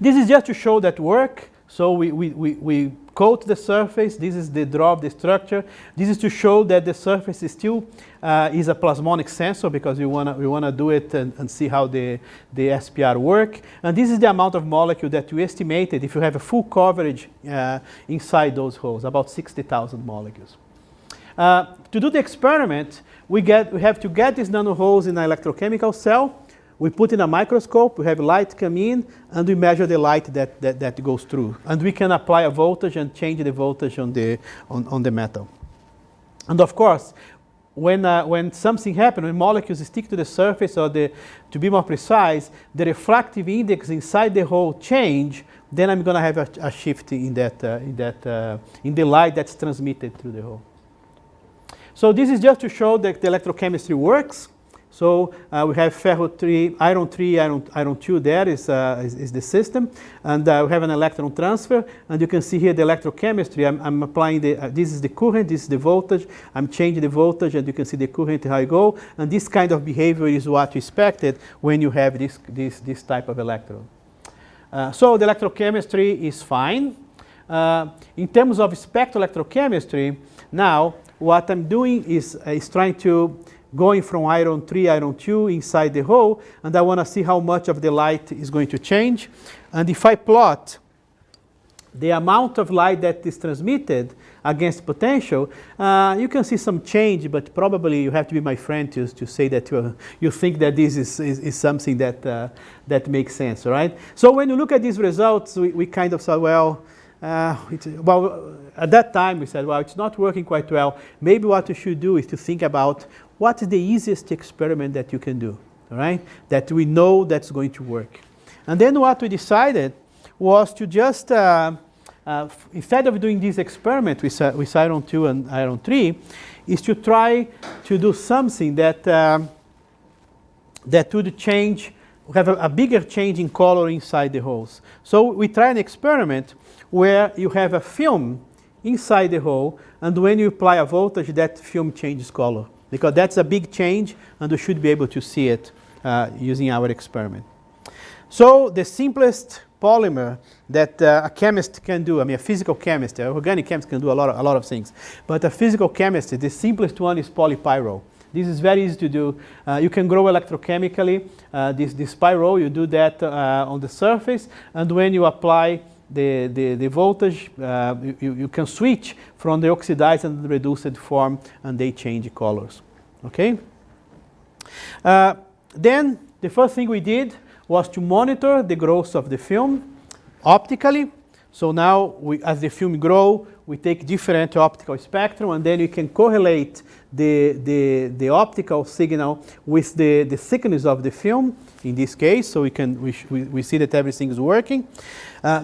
This is just to show that work. So we coat the surface. This is the draw of the structure. This is to show that the surface is still is a plasmonic sensor, because we wanna do it and see how the SPR work. And this is the amount of molecule that we estimated if you have a full coverage inside those holes, about 60,000 molecules. To do the experiment, we have to get these nanoholes in an electrochemical cell. We put in a microscope, we have light come in, and we measure the light that goes through. And we can apply a voltage and change the voltage on the metal. And of course, when something happens, when molecules stick to the surface, or to be more precise, the refractive index inside the hole change, then I'm going to have a shift in the light that's transmitted through the hole. So this is just to show that the electrochemistry works. So we have ferro 3, iron 3, iron 2 there is the system. And we have an electron transfer. And you can see here the electrochemistry. I'm applying this is the current, this is the voltage. I'm changing the voltage, and you can see the current, how it goes. And this kind of behavior is what you expected when you have this type of electrode. So the electrochemistry is fine. In terms of spectroelectrochemistry, now what I'm doing is trying to going from iron 3, iron 2 inside the hole, and I want to see how much of the light is going to change. And if I plot the amount of light that is transmitted against potential, you can see some change, but probably you have to be my friend to say that you think that this is something that makes sense, right? So when you look at these results, we kind of said, well, at that time we said, well, it's not working quite well. Maybe what you should do is to think about what is the easiest experiment that you can do, all right? That we know that's going to work. And then what we decided was to just, instead of doing this experiment with iron 2 and iron 3, is to try to do something that would change, have a bigger change in color inside the holes. So we try an experiment where you have a film inside the hole, and when you apply a voltage, that film changes color, because that's a big change, and we should be able to see it using our experiment. So the simplest polymer that a chemist can do, I mean a physical chemist, an organic chemist can do a lot of things, but a physical chemist, the simplest one is polypyrrole. This is very easy to do. You can grow electrochemically. This pyrrole, you do that on the surface, and when you apply the voltage, you can switch from the oxidized and the reduced form, and they change colors. Okay? Then the first thing we did was to monitor the growth of the film optically. So now, as the film grows, we take different optical spectrum, and then we can correlate the optical signal with the thickness of the film, in this case, so we see that everything is working.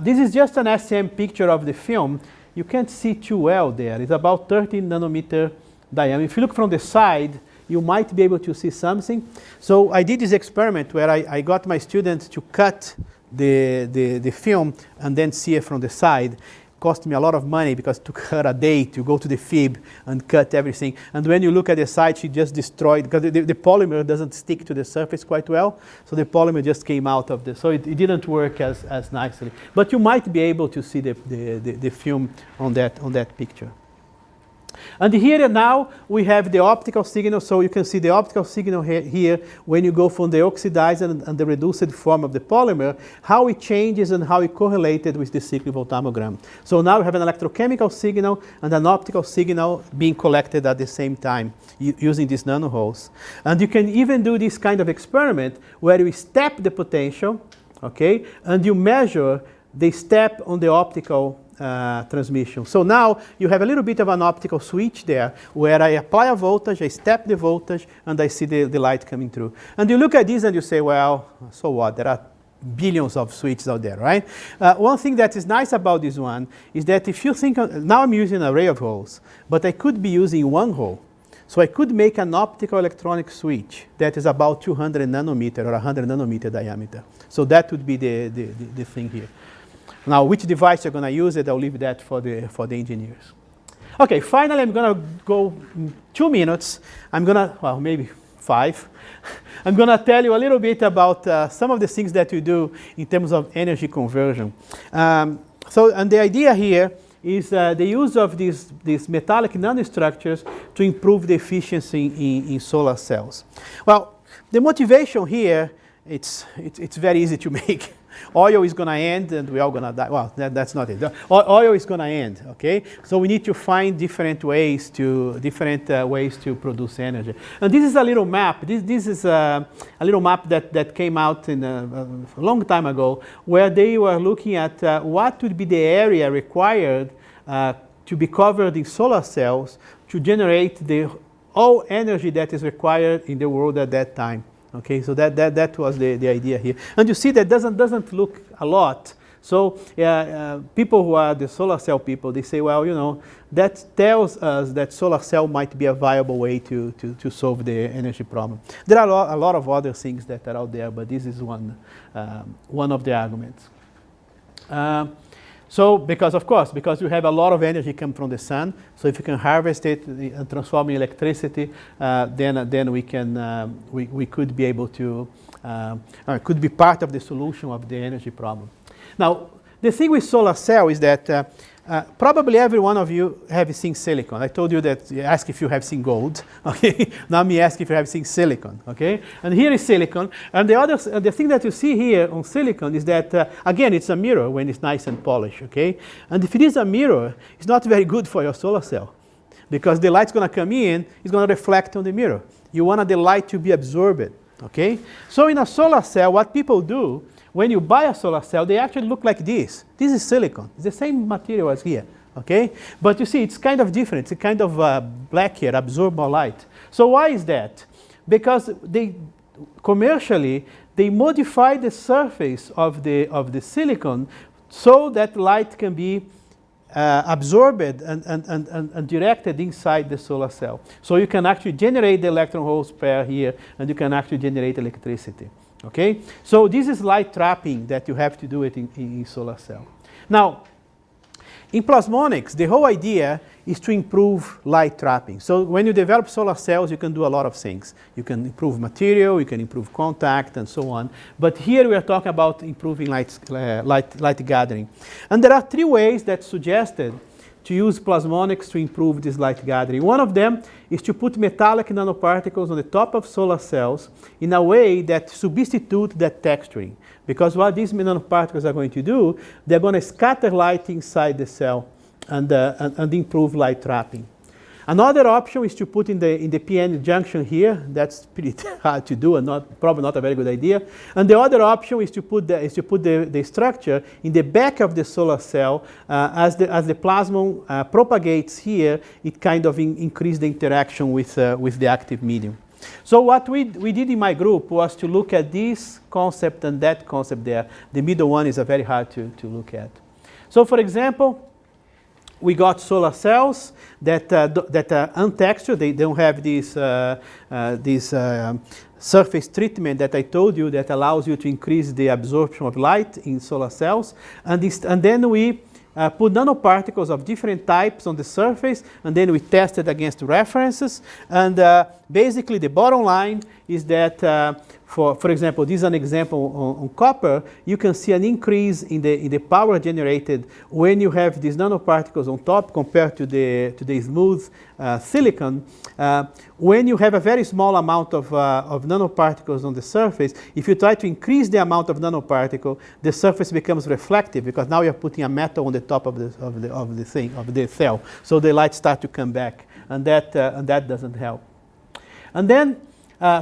This is just an SEM picture of the film. You can't see too well there. It's about 13 nanometer diameter. If you look from the side, you might be able to see something. So I did this experiment where I got my students to cut the film and then see it from the side. Cost me a lot of money because it took her a day to go to the fib and cut everything. And when you look at the side, she just destroyed, because the polymer doesn't stick to the surface quite well. So the polymer just came out of so it didn't work as nicely. But you might be able to see the film on that picture. And here now we have the optical signal, so you can see the optical signal here when you go from the oxidized and the reduced form of the polymer, how it changes and how it correlated with the cyclic voltammogram. So now we have an electrochemical signal and an optical signal being collected at the same time using these nanoholes. And you can even do this kind of experiment where you step the potential, okay, and you measure the step on the optical transmission. So now you have a little bit of an optical switch there where I apply a voltage, I step the voltage, and I see the light coming through. And you look at this and you say, well, so what? There are billions of switches out there, right? One thing that is nice about this one is that if you think, now I'm using an array of holes, but I could be using one hole. So I could make an optical electronic switch that is about 200 nanometer or 100 nanometer diameter. So that would be the thing here. Now, which device you're going to use it, I'll leave that for the engineers. Okay, finally, I'm going to go 2 minutes. I'm going to, well, maybe 5. I'm going to tell you a little bit about some of the things that we do in terms of energy conversion. And the idea here is the use of these metallic nanostructures to improve the efficiency in solar cells. Well, the motivation here, it's very easy to make. Oil is going to end and we're all going to die. Well, that's not it. Oil is going to end, okay? So we need to find different ways to produce energy. And this is a little map. This is a little map that came out in a long time ago, where they were looking at what would be the area required to be covered in solar cells to generate all energy that is required in the world at that time. Okay, so that was the idea here. And you see that doesn't look a lot. So people who are the solar cell people, they say, well, you know, that tells us that solar cell might be a viable way to solve the energy problem. There are a lot of other things that are out there, but this is one of the arguments. So, because you have a lot of energy come from the sun, so if you can harvest it and transform it in electricity, then we could be able to, could be part of the solution of the energy problem. Now, the thing with solar cell is that probably every one of you have seen silicon. I told you that you ask if you have seen gold. Okay, now me ask if you have seen silicon. Okay, and here is silicon. And the thing that you see here on silicon is that again, it's a mirror when it's nice and polished. Okay, and if it is a mirror, it's not very good for your solar cell, because the light's going to come in, it's going to reflect on the mirror. You want the light to be absorbed. Okay, so in a solar cell, what people do, when you buy a solar cell, they actually look like this. This is silicon. It's the same material as here, okay? But you see, it's kind of different. It's a kind of black here, absorb more light. So why is that? Because commercially, they modify the surface of the silicon so that light can be absorbed and directed inside the solar cell. So you can actually generate the electron holes pair here, and you can actually generate electricity. Okay, so this is light trapping that you have to do it in solar cell. Now, in plasmonics, the whole idea is to improve light trapping. So when you develop solar cells, you can do a lot of things. You can improve material, you can improve contact, and so on. But here we are talking about improving light gathering. And there are 3 ways that's suggested to use plasmonics to improve this light gathering. One of them is to put metallic nanoparticles on the top of solar cells in a way that substitute that texturing. Because what these nanoparticles are going to do, they're going to scatter light inside the cell and improve light trapping. Another option is to put in the PN junction here. That's pretty hard to do and probably not a very good idea. And the other option is to put the structure in the back of the solar cell. As the plasmon propagates here, it kind of increases the interaction with the active medium. So what we did in my group was to look at this concept and that concept there. The middle one is very hard to look at. So for example, we got solar cells that are untextured. They don't have this surface treatment that I told you that allows you to increase the absorption of light in solar cells. And then we put nanoparticles of different types on the surface, and then we tested against references. And basically the bottom line is that for example, this is an example on copper. You can see an increase in the power generated when you have these nanoparticles on top compared to the smooth silicon. When you have a very small amount of nanoparticles on the surface, if you try to increase the amount of nanoparticle, the surface becomes reflective, because now you're putting a metal on the top of the cell, so the light starts to come back, and that doesn't help. And then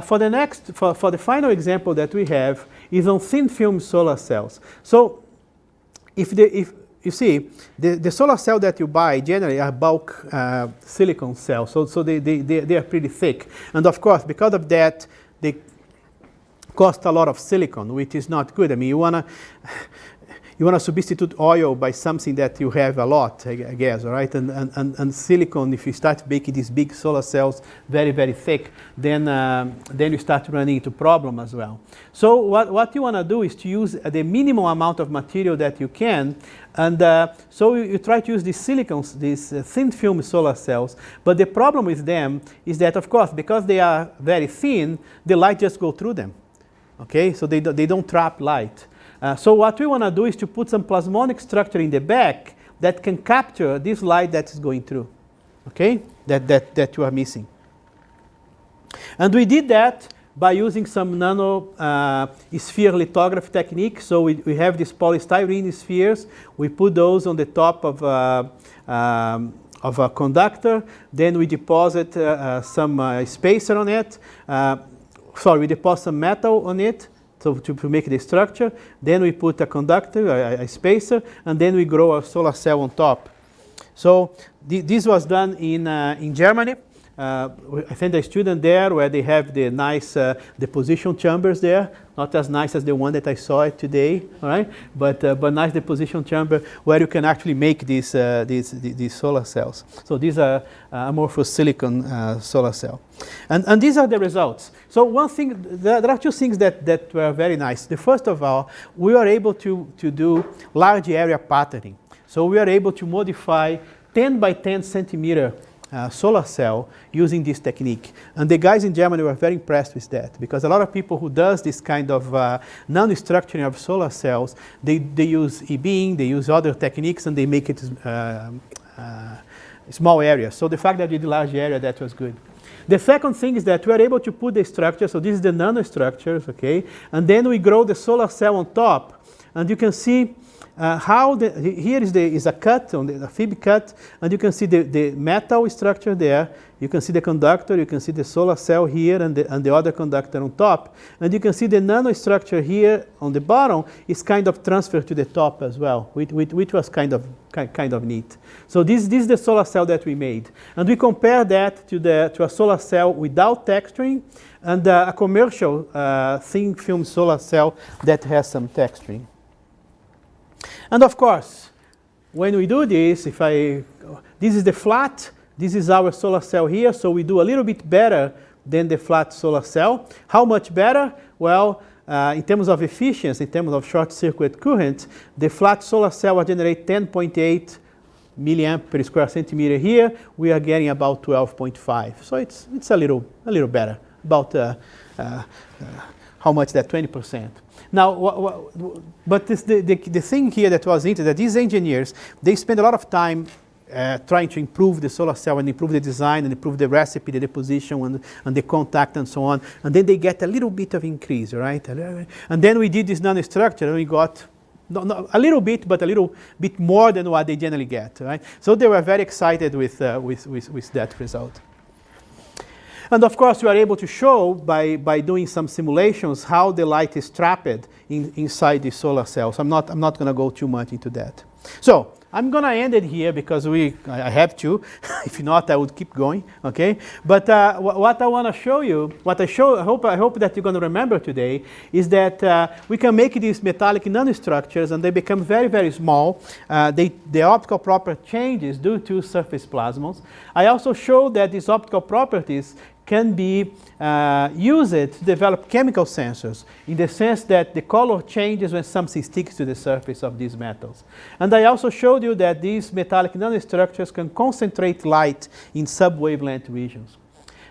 for the final example that we have is on thin film solar cells. So if you see, the solar cell that you buy generally are bulk silicon cells, so they are pretty thick. And of course, because of that, they cost a lot of silicon, which is not good. I mean, you wanna substitute oil by something that you have a lot, I guess, all right? And silicon, if you start making these big solar cells very, very thick, then you start running into problem as well. So what you want to do is to use the minimum amount of material that you can, and so you try to use these silicons, these thin film solar cells. But the problem with them is that, of course, because they are very thin, the light just goes through them. Okay, so they don't trap light. So what we want to do is to put some plasmonic structure in the back that can capture this light that is going through, okay, that you are missing. And we did that by using some nano sphere lithography technique. So we have these polystyrene spheres. We put those on the top of a conductor. Then we deposit some spacer on it. We deposit some metal on it. So to make the structure, then we put a conductor, a spacer, and then we grow a solar cell on top. So this was done in Germany. I sent a student there where they have the nice deposition chambers there, not as nice as the one that I saw today, all right? But nice deposition chamber where you can actually make these solar cells. So these are amorphous silicon solar cell. And these are the results. So one thing, there are two things that were very nice. The first of all, we are able to do large area patterning. So we are able to modify 10 by 10 centimeter solar cell using this technique. And the guys in Germany were very impressed with that, because a lot of people who does this kind of nanostructuring of solar cells, they use e-beam, they use other techniques, and they make it small areas. So the fact that we did large area, that was good. The second thing is that we are able to put the structure, so this is the nanostructures, okay, and then we grow the solar cell on top, and you can see here is a cut, on the fib cut, and you can see the metal structure there. You can see the conductor, you can see the solar cell here, and the other conductor on top. And you can see the nanostructure here on the bottom is kind of transferred to the top as well, which was kind of neat. So this is the solar cell that we made. And we compare that to a solar cell without texturing and a commercial thin film solar cell that has some texturing. And of course, when we do this, this is the flat, this is our solar cell here, so we do a little bit better than the flat solar cell. How much better? Well, in terms of efficiency, in terms of short circuit current, the flat solar cell will generate 10.8 milliamp per square centimeter here. We are getting about 12.5. So it's a little better, about how much that, 20%. Now, but the thing here that was interesting, that these engineers, they spend a lot of time trying to improve the solar cell and improve the design and improve the recipe, the deposition and the contact and so on. And then they get a little bit of increase, right? And then we did this nanostructure and we got not a little bit, but a little bit more than what they generally get, right? So they were very excited with that result. And of course, we are able to show by doing some simulations how the light is trapped inside the solar cells. I'm not going to go too much into that. So I'm going to end it here because I have to. If not, I would keep going. Okay. But what I want to show you, I hope that you're going to remember today, is that we can make these metallic nanostructures and they become very, very small. The optical property changes due to surface plasmons. I also show that these optical properties can be used to develop chemical sensors, in the sense that the color changes when something sticks to the surface of these metals. And I also showed you that these metallic nanostructures can concentrate light in sub-wavelength regions.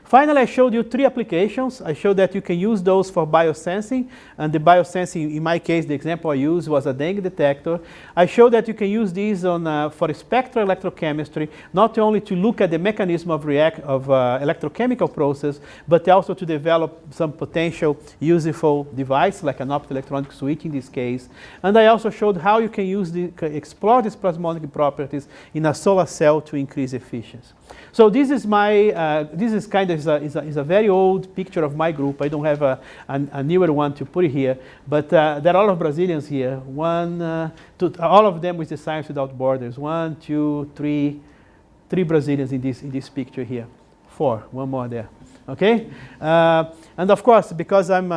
Finally, I showed you 3 applications. I showed that you can use those for biosensing, and the biosensing, in my case, the example I used was a dengue detector. I showed that you can use these for spectroelectrochemistry, not only to look at the mechanism of electrochemical process, but also to develop some potential useful device, like an optoelectronic switch in this case. And I also showed how you can explore these plasmonic properties in a solar cell to increase efficiency. So this is a very old picture of my group. I don't have a newer one to put here, but there are a lot of Brazilians here. All of them with the Science Without Borders. 1, 2, 3 Brazilians in this picture here. 4, one more there. Okay, and of course, because I'm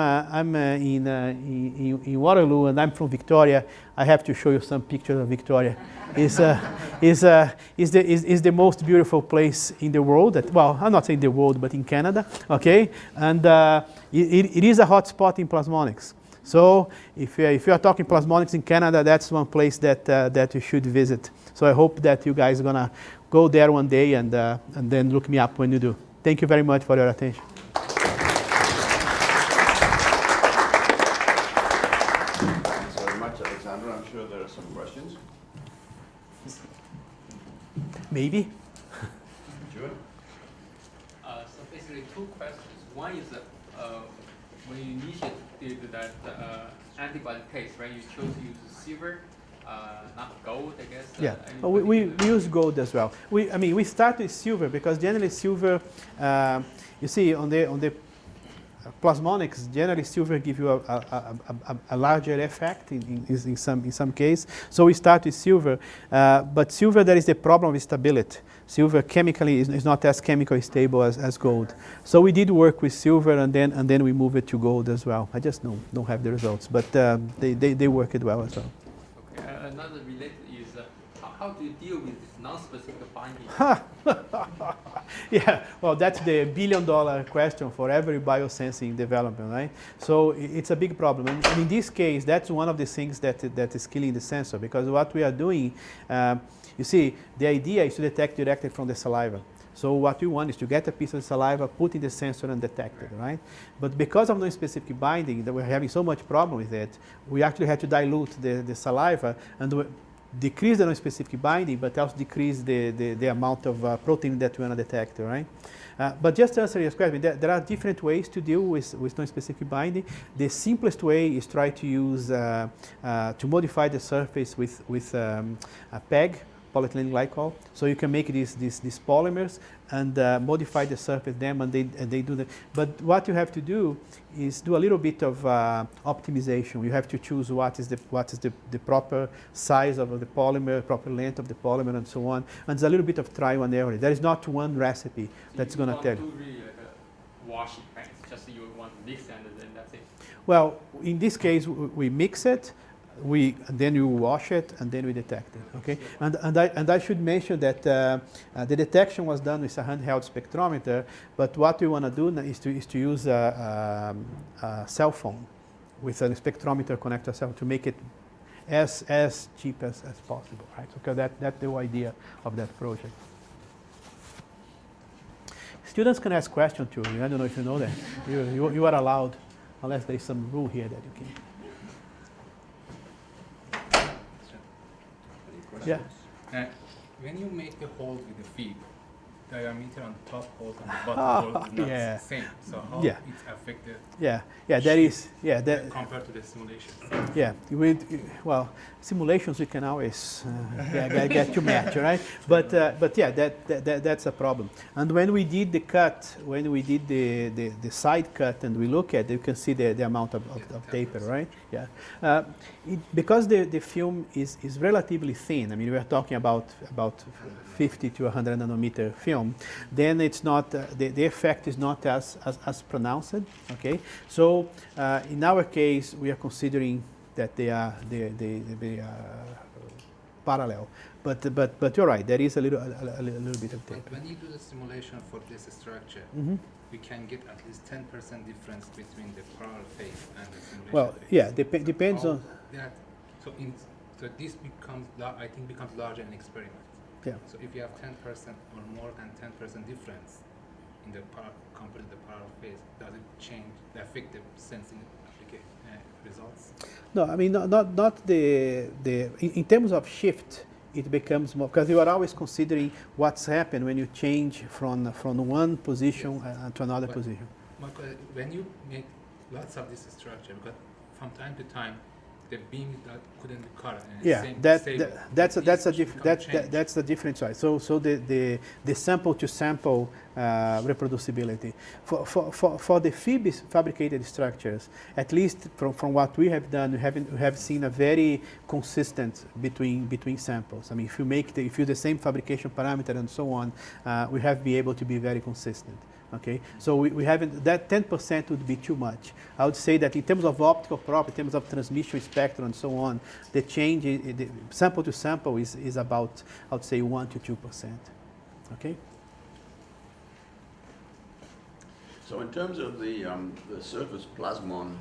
in Waterloo and I'm from Victoria, I have to show you some pictures of Victoria. Is the most beautiful place in the world. Well, I'm not saying the world, but in Canada. Okay, and it is a hot spot in plasmonics. So if you are talking plasmonics in Canada, that's one place that you should visit. So I hope that you guys are gonna go there one day and then look me up when you do. Thank you very much for your attention. Thanks very much, Alexandre. I'm sure there are some questions. Maybe. Sure. So basically two questions. One is when you initiated that antibody case, right? You chose to use silver, not gold, I guess. Yeah, we use gold as well. We start with silver because generally silver, you see on the plasmonics, generally silver gives you a larger effect in some case. So we start with silver, but silver there is the problem with stability. Silver chemically is not as chemically stable as gold. So we did work with silver and then we move it to gold as well. I just don't have the results, but they work it well as well. Okay. Another related is how do you deal with this non-specific binding? Yeah, well, that's the billion-dollar question for every biosensing development, right? So it's a big problem. And in this case, that's one of the things that is killing the sensor, because what we are doing, you see, the idea is to detect directly from the saliva. So what we want is to get a piece of saliva, put in the sensor and detect it, right? But because of non-specific binding, that we're having so much problem with it, we actually had to dilute the saliva and decrease the non-specific binding, but also decrease the amount of protein that we want to detect, right? But just to answer your question, there are different ways to deal with non-specific binding. The simplest way is try to use, to modify the surface with a PEG, polyethylene glycol. So you can make these polymers and modify the surface them, and they do that. But what you have to do is do a little bit of optimization. You have to choose what is the proper size of the polymer, proper length of the polymer, and so on. And there's a little bit of trial and error. There is not one recipe that's going to tell you. You really like a washing, right? It's just you want to mix and then that's it. Well, in this case, we mix it. Then you wash it and then we detect it. Okay, and I should mention that the detection was done with a handheld spectrometer. But what we want to do is to use a cell phone with a spectrometer connector cell to make it as cheap as possible. Right. So that's the idea of that project. Students can ask questions too. I don't know if you know that. You are allowed, unless there is some rule here that you can. Yeah. When you make the hole with the feed, diameter on the top hole and the bottom hole is not yeah. the same. So how Yeah. it's affected that compared to the simulation? yeah. Well, simulations we can always get to match, right? But yeah, that's a problem. And when we did the cut, when we did the side cut, and we look at it, you can see the amount of taper, right? Yeah. Because the film is relatively thin. I mean, we are talking about 50 to 100 nanometer film. Then it's not the effect is not as pronounced. Okay. So in our case, we are considering that they are parallel. But you're right. There is a little bit of taper. But when you do the simulation for this structure, we can get at least 10% difference between the parallel phase and the simulation. Well, phase. yeah, depends on. That. So this becomes larger in experiment. Yeah. So if you have 10% or more than 10% difference in the compared to the parallel phase, does it change the effective sensing results? No, I mean not in terms of shift. It becomes more because you are always considering what's happened when you change from one position to another position. When you make lots of this structure, because from time to time the beam that couldn't be cut. Yeah, that's the different side. So the sample to sample reproducibility for the fabricated structures, at least from what we have done, we have seen a very consistent between samples. I mean, if you use the same fabrication parameter and so on, we have been able to be very consistent. Okay, so we haven't, that 10% would be too much. I would say that in terms of optical property, in terms of transmission spectrum and so on, the change, the sample to sample is about, I would say 1 to 2%. Okay? So in terms of the surface plasmon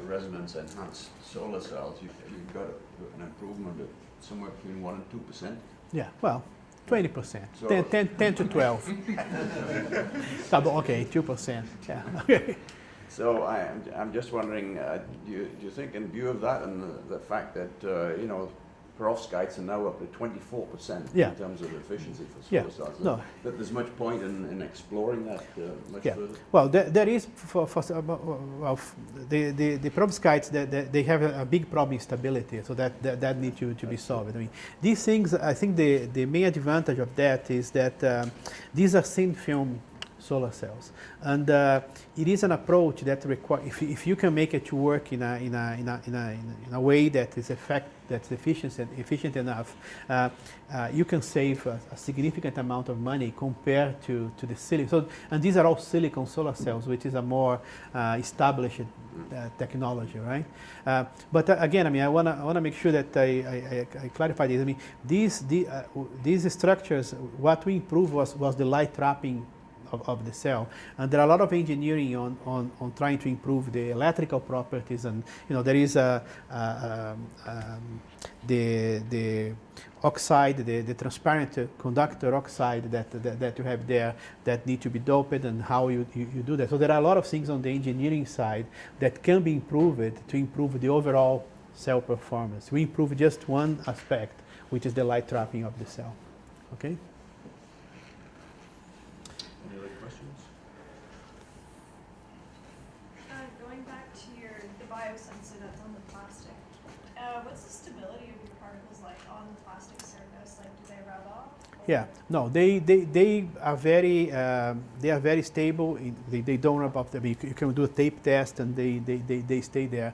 resonance enhanced solar cells, you've got an improvement of somewhere between 1 and 2%. Yeah, well, 20%, So 10 to 12. Okay, 2%, yeah, okay. So I'm just wondering, do you think in view of that and the fact that, you know, perovskites are now up to 24% Yeah. in terms of efficiency for Yeah, solar cells, no. that there's much point in exploring that much Yeah, further? well, there is the perovskites. They have a big problem in stability, so that needs to be solved. I mean, these things. I think the main advantage of that is that these are thin film solar cells, and it is an approach that requires. If you can make it to work in a way that is efficient enough, you can save a significant amount of money compared to the silicon. So, and these are all silicon solar cells, which is a more established technology, right? But again, I mean, I wanna make sure that I clarify this. I mean, these structures, what we improved was the light trapping of the cell, and there are a lot of engineering on trying to improve the electrical properties, and you know there is the oxide, the transparent conductor oxide that you have there that need to be doped, and how you do that. So there are a lot of things on the engineering side that can be improved to improve the overall cell performance. We improve just one aspect, which is the light trapping of the cell. Okay. Going back to the biosensor that's on the plastic, what's the stability of your particles like on the plastic surface? Like, do they rub off? Yeah, no, they are very stable. They don't rub off. You can do a tape test and they stay there.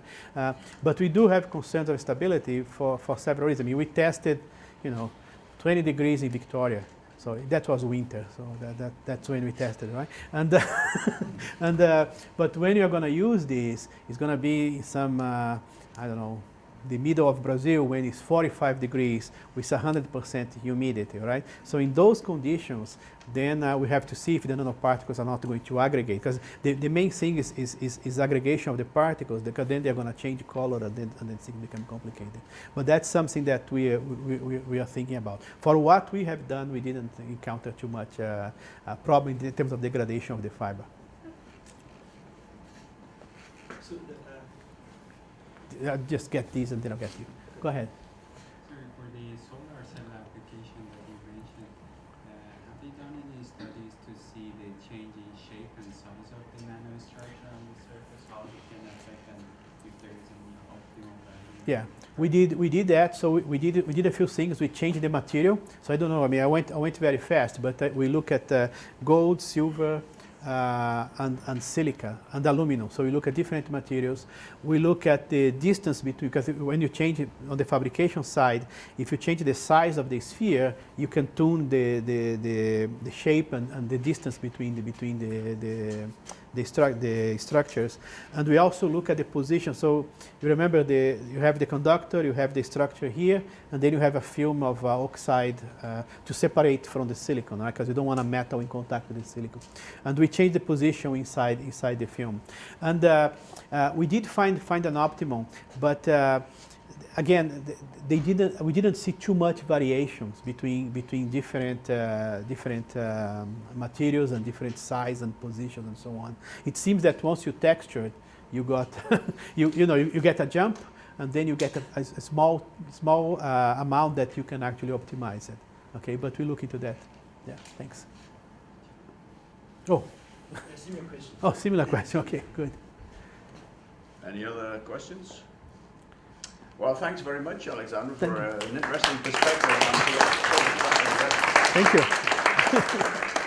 But we do have concerns of stability for several reasons. I mean, we tested, 20 degrees in Victoria. So that was winter, so that's when we tested, right? And but when you're going to use this, it's going to be some, I don't know, the middle of Brazil when it's 45 degrees with 100% humidity, right? So in those conditions, then we have to see if the nanoparticles are not going to aggregate, because the main thing is aggregation of the particles, because then they're going to change color and then things become complicated. But that's something that we are thinking about. For what we have done, we didn't encounter too much problem in terms of degradation of the fiber. So I'll just get these and then I'll get you. Go ahead. Sorry, for the solar cell application that you mentioned, have they done any studies to see the change in shape and size of the nanostructure on the surface, how it can affect and if there is any optimal value? Yeah, we did that. So we did a few things. We changed the material. So I don't know. I mean, I went very fast, but we look at gold, silver, and silica and aluminum. So we look at different materials. We look at the distance between, because when you change it on the fabrication side, if you change the size of the sphere, you can tune the shape and the distance between the structures. And we also look at the position. So you remember you have the conductor, you have the structure here, and then you have a film of oxide to separate from the silicon, right? Because you don't want a metal in contact with the silicon. And we change the position inside the film. And we did find an optimum, but again, we didn't see too much variations between different materials and different size and positions and so on. It seems that once you texture it, you got you get a jump, and then you get a small amount that you can actually optimize it. Okay, but we look into that. Yeah, thanks. Oh. similar question. Oh, similar question. Okay, good. Any other questions? Well, thanks very much, Alexandre, for an interesting perspective on Thank you.